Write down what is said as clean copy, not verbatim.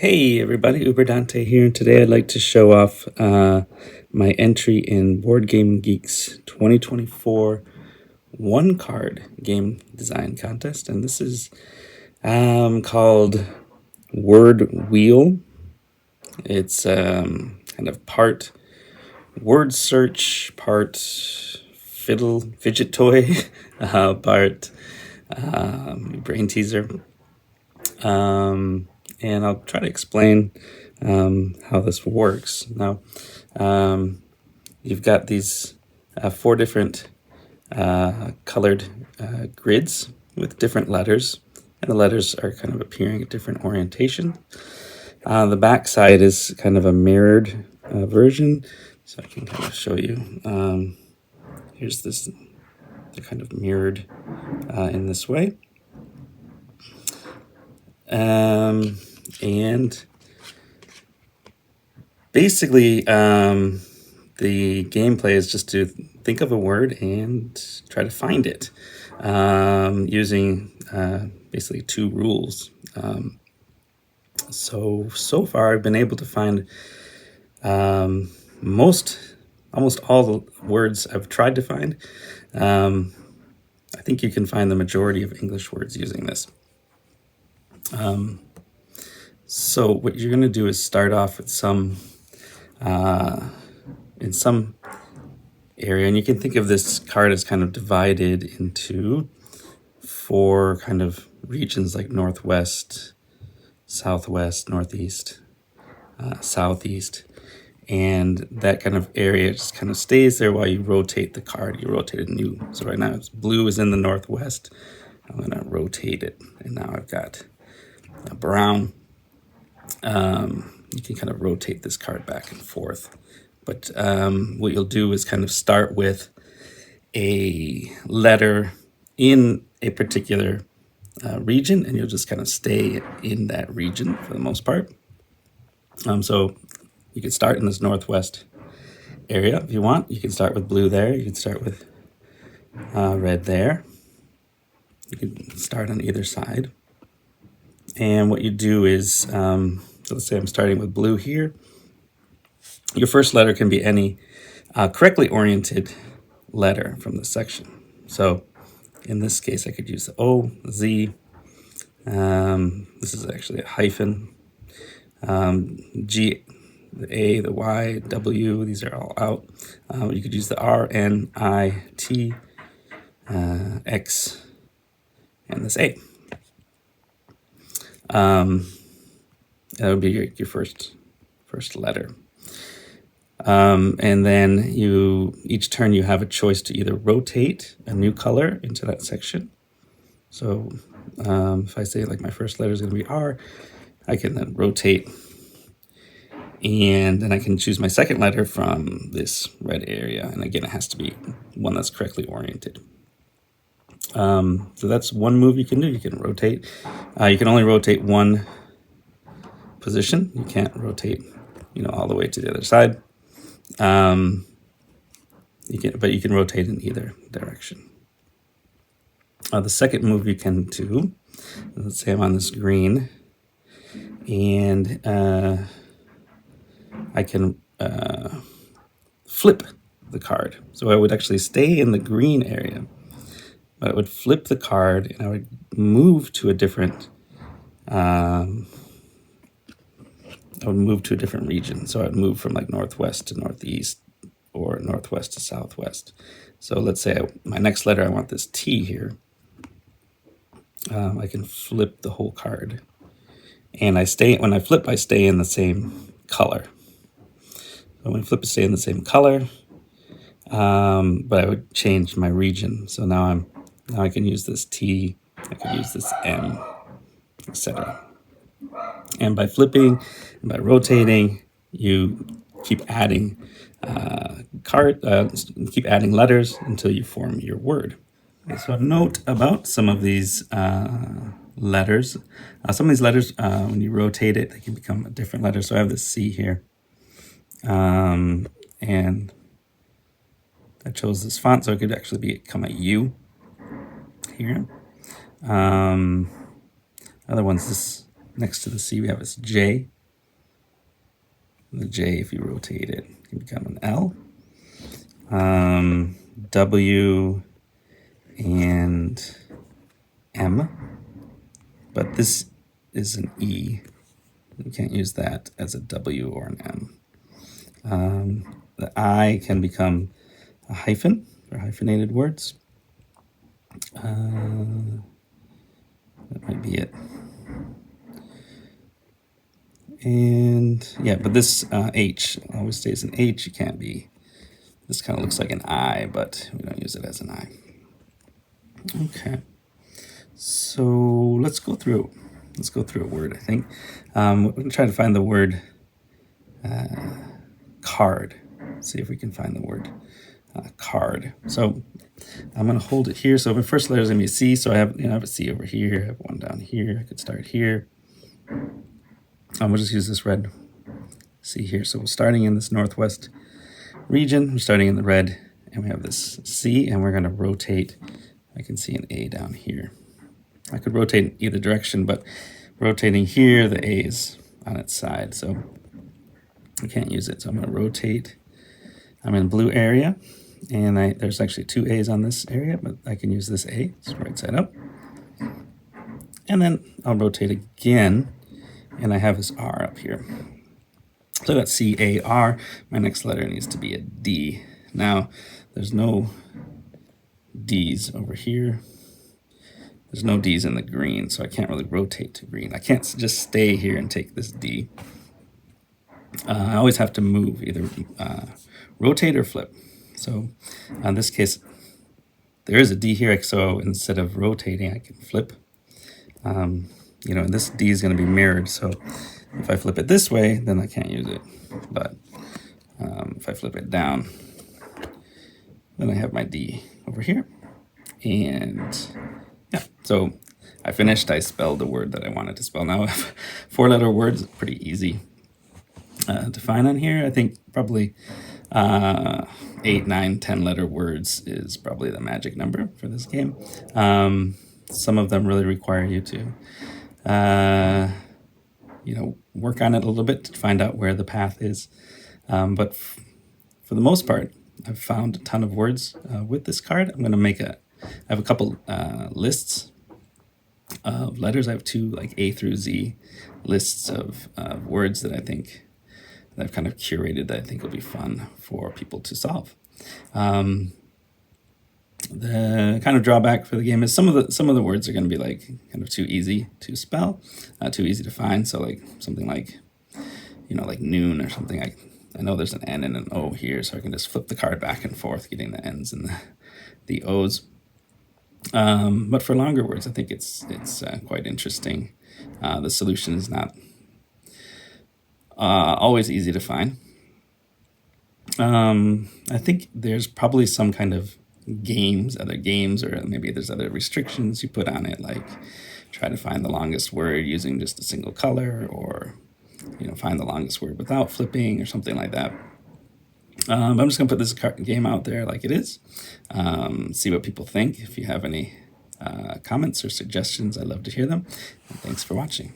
Hey everybody, Uber Dante here, and today I'd like to show off my entry in BoardGameGeek's 2024 one-card game design contest, and this is called Word Wheel. It's kind of part word search, part fidget toy, part brain teaser. And I'll try to explain how this works. Now, you've got these 4 different colored grids with different letters, and the letters are kind of appearing at different orientation. The back side is kind of a mirrored version, so I can kind of show you. Here's this, they're kind of mirrored in this way. And basically, the gameplay is just to think of a word and try to find it using basically 2 rules. So far, I've been able to find almost all the words I've tried to find. I think you can find the majority of English words using this. So what you're going to do is start off with some, in some area, and you can think of this card as kind of divided into 4 kind of regions like northwest, southwest, northeast, southeast, and that kind of area just kind of stays there while you rotate the card. You rotate it new. So right now blue is in the northwest. I'm going to rotate it, and now I've got a brown. You can kind of rotate this card back and forth, but what you'll do is kind of start with a letter in a particular region, and you'll just kind of stay in that region for the most part. So you can start in this northwest area if you want. You can start with blue there. You can start with red there. You can start on either side. And what you do is, so let's say I'm starting with blue here. Your first letter can be any correctly oriented letter from the section. So in this case, I could use the O, Z. This is actually a hyphen. G, the A, the Y, W, these are all out. You could use the R, N, I, T, X, and this A. That would be your first letter. And then each turn you have a choice to either rotate a new color into that section. So if I say like my first letter is going to be R, I can then rotate, and then I can choose my second letter from this red area. And again, it has to be one that's correctly oriented. So that's one move you can do. You can rotate. You can only rotate one position. You can't rotate, all the way to the other side. But you can rotate in either direction. The second move you can do, let's say I'm on this green, and I can flip the card. So I would actually stay in the green area, but I would flip the card, and I would move to a different region. So I'd move from like northwest to northeast, or northwest to southwest. So let's say my next letter, I want this T here. I can flip the whole card, and when I flip, I stay in the same color. So when I flip, I stay in the same color, but I would change my region. So now I can use this T, I can use this M, etc. And by flipping and by rotating, you keep adding keep adding letters until you form your word. Okay, so a note about some of these letters. Some of these letters, when you rotate it, they can become a different letter. So I have this C here, and I chose this font, so it could actually become a U here. Other ones, this next to the C we have is J. The J, if you rotate it, can become an L. W and M, but this is an E. You can't use that as a W or an M. The I can become a hyphen for hyphenated words. That might be it. And yeah, but this H always stays an H. It can't be. This kind of looks like an I, but we don't use it as an I. Okay. So let's go through. Let's go through a word. I think we're going to try to find the word card. See if we can find the word card. So I'm going to hold it here. So my first letter is going to be a C. So I have, I have a C over here. I have one down here. I could start here. We'll just use this red C here. So we're starting in this northwest region. We're starting in the red, and we have this C, and we're going to rotate. I can see an A down here. I could rotate in either direction, but rotating here, the A is on its side, so I can't use it. So I'm going to rotate. I'm in blue area, and there's actually two A's on this area, but I can use this A. It's right side up. And then I'll rotate again, and I have this R up here. So that's C-A-R. My next letter needs to be a D. Now, there's no D's over here. There's no D's in the green, so I can't really rotate to green. I can't just stay here and take this D. I always have to move, either rotate or flip. So in this case, there is a D here, so instead of rotating, I can flip. And this D is going to be mirrored, so if I flip it this way, then I can't use it. But if I flip it down, then I have my D over here. And yeah, so I finished. I spelled the word that I wanted to spell. Now, 4-letter words, pretty easy to find on here. I think probably 8, 9, 10-letter words is probably the magic number for this game. Some of them really require you to work on it a little bit to find out where the path is. But for the most part, I've found a ton of words with this card. I'm going to I have a couple lists of letters. I have 2 like A through Z lists of words that I think that I've kind of curated that I think will be fun for people to solve. The kind of drawback for the game is some of the words are going to be like kind of too easy to spell, too easy to find. So like something like, like noon or something. I know there's an N and an O here, so I can just flip the card back and forth, getting the N's and the O's. But for longer words, I think it's quite interesting. The solution is not always easy to find. I think there's probably some kind of other games, or maybe there's other restrictions you put on it, like try to find the longest word using just a single color, or find the longest word without flipping, or something like that. I'm just gonna put this game out there like it is, see what people think. If you have any comments or suggestions, I'd love to hear them. And thanks for watching.